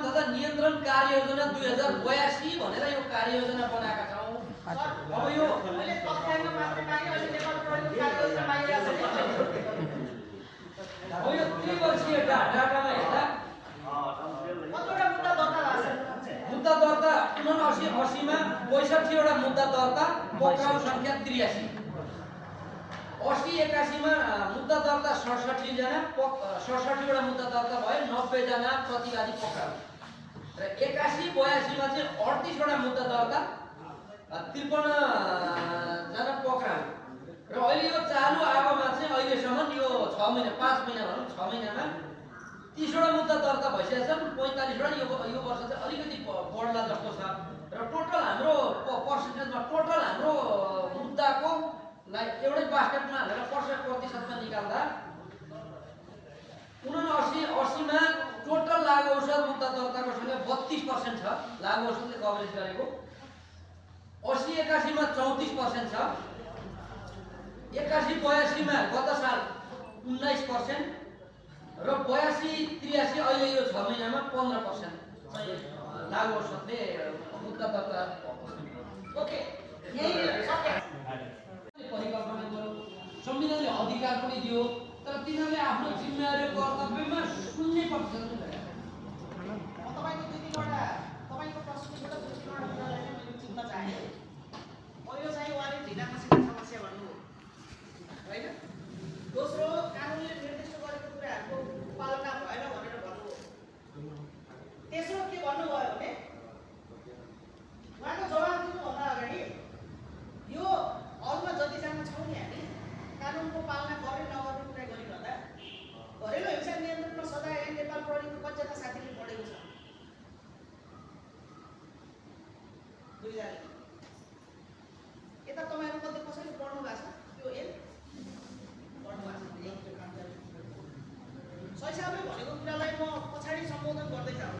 तथा नियन्त्रण कार्ययोजना 2082 भनेर यो कार्ययोजना बनाएका छौं। अब यो मैले तथ्याङ्क मात्र मागे अहिले नेपाल प्रहरीको कार्ययोजना मागिरहेको छ। अब यो त्रिवर्षीय डाटामा हेर्दा कतिवटा मुद्दा दर्ता भएको छ? मुद्दा दर्ता 79 मा 65 वटा मुद्दा दर्ता, पक्राउ संख्या 83। 80 81 मा मुद्दा दर्ता 67 जना, 67 वटा मुद्दा दर्ता भयो, 90 जना प्रतिवादी पक्राउ। र 81 82 मा चाहिँ 38 वटा मुद्दा दर्ता, 53 जना पक्राउ। र अहिले यो चालु आगोमा चाहिँ अहिलेसम्म यो 6 महिना 5 महिना भनौं 6 महिनामा 30 वटा मुद्दा दर्ता भइसकेका छन्। 45 वटा यो वर्ष चाहिँ अलिकति बढ्ला जस्तो छ। र टोटल हाम्रो पर्सेन्टेजमा टोटल हाम्रो मुद्दाको लाई एउटै बास्केटमा हालेर प्रतिशतमा निकाल्दा 79 80 मा टोटल लागु औषध मुद्दा दर्ताको संख्या 32% छ। लागु औषधले कभरेज गरेको 80 81 मा 34% छ। 81 82 मा गत साल 19% र 82 83 अहिले यो 6 महिनामा 15% चाहिँ लागु औषधले मुद्दा दर्ता। ओके, यही सत्य। परिकल्पना गर्यो, संविधानले अधिकार पनि दियो, तर तिनीहरूले आफ्नो जिम्मेवारी कर्तव्यमा 0% तपाईको दुई तीनवटा तपाईको प्रश्नबाट दुई तीनवटा कुरालाई चाहिँ मैले चिन्न चाहे। पहिलो चाहिँ उहाँले ढिला मसिनो समस्या भन्नुभयो हैन। दोस्रो कानुनले निर्दिष्ट गरेको कुराहरुको पालना भएन भनेर भन्नुभयो। तेस्रो के भन्नुभयो भने उहाँको जवाफ दिनुभन्दा अगाडि यो अरूमा जतिजना छौँ नि हामी कानुनको पालना गर्ने नगर्ने कुरा गरिरहँदा घरेलु हिंसा नियन्त्रणमा सदा ऐन नेपाल प्रहरीको कतिजना साथीले पढेको छ? दुईजनाले। यता तपाईँहरू मध्ये कसैले पढ्नु भएको छ त्यो ऐन? पढ्नु भएको छ। शैशाबले भनेको कुरालाई म पछाडि सम्बोधन गर्दै जान्छु।